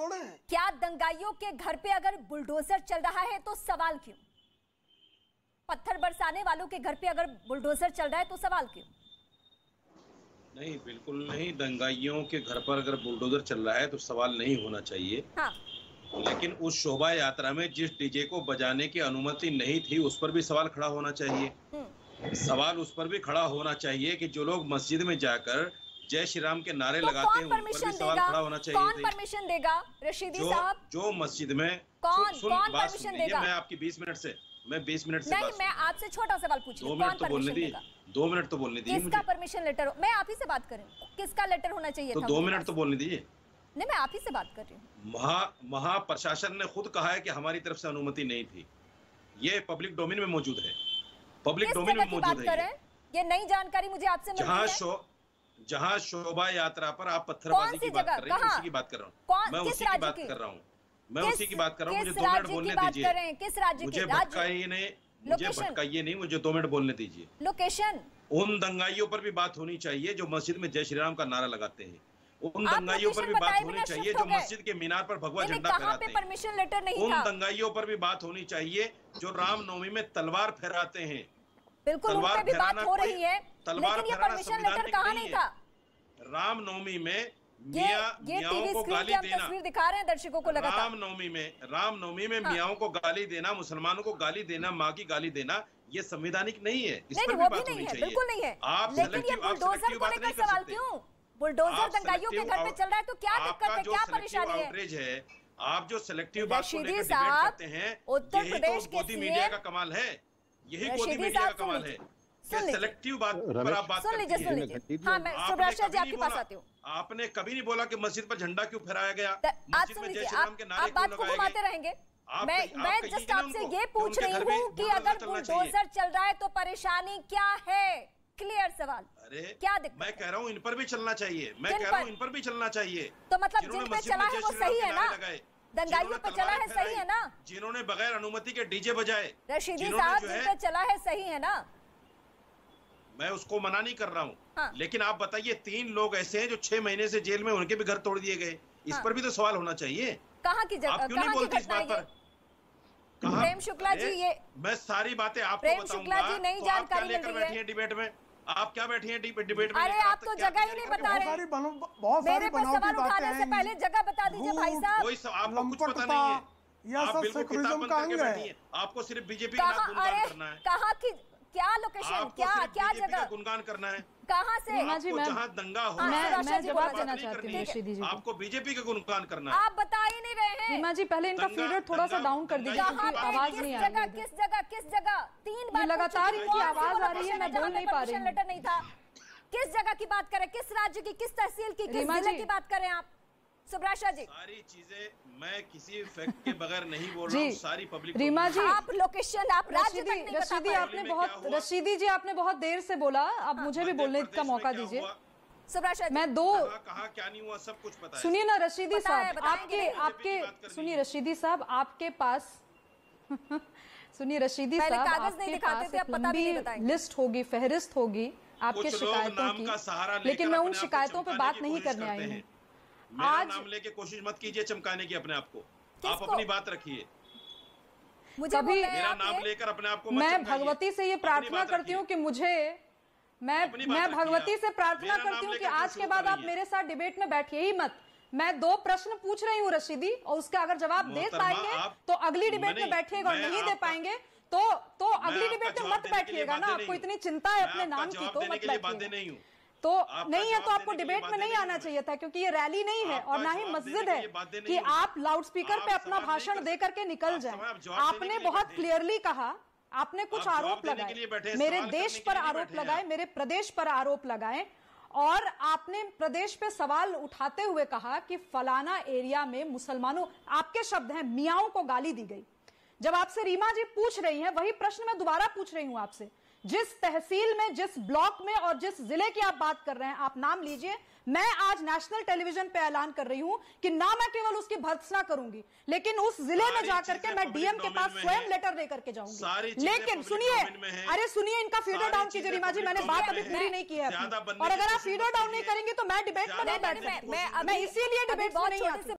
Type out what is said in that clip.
थोड़े हैं। क्या दंगाइयों के घर पे अगर बुलडोजर चल रहा है तो सवाल क्यों? पत्थर बरसाने वालों के घर पे अगर बुलडोजर चल रहा है तो सवाल क्यों? नहीं, बिल्कुल नहीं। दंगाइयों के घर पर अगर बुलडोजर चल रहा है तो सवाल नहीं होना चाहिए। हाँ। लेकिन उस शोभा यात्रा में जिस डीजे को बजाने की अनुमति नहीं थी उस पर भी सवाल खड़ा होना चाहिए। सवाल उस पर भी खड़ा होना चाहिए कि जो लोग मस्जिद में जाकर जय श्री राम के नारे लगाते हैं उन पर भी सवाल खड़ा होना चाहिए। कौन परमिशन देगा रशीदी साहब? जो मस्जिद में कौन परमिशन देगा? मैं आपकी 20 मिनट से नहीं, मैं आपसे छोटा सवाल पूछ रही हूँ। 2 मिनट तो बोलने दी, 2 मिनट तो बोलने दीजिए। किसका परमिशन लेटर? मैं आप ही से बात कर रही हूँ। किसका लेटर होना चाहिए तो था? 2 मिनट तो बोलने दीजिए। नहीं, मैं आप ही से बात कर रही हूँ। महा प्रशासन ने खुद कहा है कि हमारी तरफ से अनुमति नहीं थी। ये पब्लिक डोमेन में मौजूद है। पब्लिक डोमेन में मौजूद है। ये नई जानकारी मुझे आपसे मिली है। जहाँ शोभा यात्रा पर आप पत्थरबाजी की बात कर रहे हैं, उसी की बात कर रहा हूँ। मैं उसी की बात कर रहा हूँ। मैं उसी की बात कर रहा हूँ। मुझे 2 मिनट बोलने दीजिए। किस राज्य? मुझे भटकाइए नहीं, मुझे 2 मिनट बोलने दीजिए। लोकेशन? उन दंगाइयों पर भी बात होनी चाहिए जो मस्जिद में जय श्री राम का नारा लगाते हैं। उन दंगाइयों पर भी बात होनी चाहिए जो मस्जिद के मीनार पर भगवा झंडा फहराते हैं। परमिशन लेटर नहीं उन था। दंगाइयों पर भी बात होनी चाहिए जो रामनवमी में तलवार फहराते हैं। बिल्कुल, उन पे भी बात हो रही है, लेकिन ये परमिशन लेटर कहाँ नहीं था? रामनवमी में ये टीवी स्क्रीन की हम तस्वीर दिखा रहे हैं दर्शकों को लगातार। रामनवमी में मियाओं को गाली देना, मुसलमानों को गाली देना, माँ की गाली देना, ये संवैधानिक नहीं है। इस पर भी बात होनी चाहिए। बिल्कुल नहीं है। आप लेकिन ये बुलडोजर को लेकर सवाल क्यों? बुलडोजर दंगाइयों के घर पे चल रहा है तो क्या दिक्कत है, क्या परेशानी है? आप जो सिलेक्टिव बात को लेकर डिबेट करते हैं, उत्तर प्रदेश के गोदी मीडिया का कमाल है। यही गोदी मीडिया का कमाल है। सेलेक्टिव बात पर आप बात करते हैं। हाँ, मैं सुब्राशा जी आपके पास आती हूँ। आपने कभी नहीं बोला कि मस्जिद पर झंडा क्यों फहराया गया, आप सुन लीजिए, आप बात को घुमाते रहेंगे। मैं जस्ट आपसे ये पूछ रही हूँ कि अगर बुलडोजर चल रहा है तो परेशानी क्या है? क्लियर सवाल। अरे क्या दिक्कत? मैं कह रहा हूँ इन पर भी चलना चाहिए। मैं कह रहा हूँ इन पर भी चलना चाहिए। तो मतलब जिन पे चला है वो सही है ना? दंगाइयों पे चला है सही है ना? जिन्होंने बगैर अनुमति के डीजे बजाए, रशीदी साहब, जिन पे चला है सही है ना? मैं उसको मना नहीं कर रहा हूँ। हाँ। लेकिन आप बताइए, 3 लोग ऐसे हैं जो 6 महीने से जेल में, उनके भी घर तोड़ दिए गए। इस पर भी तो सवाल होना चाहिए। कहाँ की जगह? आप क्यों नहीं बोलते इस बात पर? प्रेम शुक्ला जी, ये मैं सारी बातें आपको प्रेम शुक्ला जी नई जानकारी मिल रही है। डिबेट में आप क्या बैठी हैं डिबेट में? अरे आप तो जगह ही नहीं बता रहे। बहुत सारी मेरे पर सवाल उठाने से पहले जगह बता दीजिए भाई साहब। आपको कुछ पता नहीं है। आप बिल्कुल किताब बंद करके बैठी हैं। आपको सिर्फ बीजेपी का गुणगान करना है। कहाँ की क्या लोकेशन, क्या जगह गुणगान करना है? कहाँ से? जहाँ दंगा हो, मैं जवाब देना चाहती हूँ रशीदी जी। आपको बीजेपी का गुणगान करना है। आप बता ही नहीं रहे हैं। रीमा जी, पहले इनका फीडर थोड़ा सा डाउन कर दीजिए क्योंकि आवाज नहीं आ रही है। किस जगह 3 बार लगातार इनकी आवाज आ रही है, मैं बोल नहीं पा रही हूँ। लेटर नहीं था। किस जगह की बात करें? किस राज्य की, किस तहसील की, किस जिले की बात करें आप? सुब्राशा जी, सारी चीजें मैं किसी फैक्ट के बगैर नहीं बोल रहा हूँ। सारी पब्लिक। रीमा जी, आप लोकेशन, आप राज्य तक नहीं बता पाए। रशीदी जी आपने बहुत देर से बोला, अब मुझे भी बोलने का मौका दीजिए। सुब्राशा जी, मैं कहा क्या नहीं हुआ सब कुछ पता है। सुनिए ना रशीदी साहब, आपके सुनिए रशीदी साहब, आपके पास सुनिए रशीदी साहब, आपके पास एक लंबी लिस्ट होगी, फहरिस्त होगी आपके शिकायतों की, लेकिन मैं उन शिकायतों पे बात नहीं करने आई हूँ। आज नाम लेके कोशिश मत कीजिए चमकाने की अपने आप को। आप अपनी बात रखिए। कभी मेरा नाम लेकर अपने आप को मैं भगवती से ये प्रार्थना करती हूँ कि मुझे मैं भगवती से प्रार्थना करती हूँ कि आज के बाद आप मेरे साथ डिबेट में बैठिए ही मत। मैं 2 प्रश्न पूछ रही हूँ रशीदी, और उसका अगर जवाब दे पाएंगे तो अगली डिबेट में बैठिएगा, और नहीं दे पाएंगे तो अगली डिबेट में मत बैठिएगा ना। आपको इतनी चिंता है अपने नाम की तो मत बैठिएगा। तो नहीं है तो आपको डिबेट में नहीं आना चाहिए था, क्योंकि ये रैली नहीं है और ना ही मस्जिद है कि आप लाउड स्पीकर पे अपना भाषण दे करके निकल जाए। आपने बहुत क्लियरली कहा, आपने कुछ आरोप लगाए, मेरे देश पर आरोप लगाए, मेरे प्रदेश पर आरोप लगाए, और आपने प्रदेश पे सवाल उठाते हुए कहा कि फलाना एरिया में मुसलमानों, आपके शब्द हैं, मियाओं को गाली दी गई। जब आपसे रीमा जी पूछ रही हैं, वही प्रश्न मैं दोबारा पूछ रही हूं आपसे, जिस तहसील में, जिस ब्लॉक में और जिस जिले की आप बात कर रहे हैं, आप नाम लीजिए। मैं आज नेशनल टेलीविजन पे ऐलान कर रही हूं कि ना मैं केवल उसकी भर्त्सना करूंगी, लेकिन उस जिले में जाकर के मैं डीएम के पास स्वयं लेटर देकर के जाऊंगी। लेकिन सुनिए, अरे सुनिए, इनका फीडर डाउन कीजिए रीमा जी, मैंने बात अभी पूरी नहीं की है अपनी। और अगर आप फीडर डाउन नहीं करेंगे तो मैं डिबेट में नहीं बैठ सकती। मैं इसीलिए डिबेट में नहीं आती।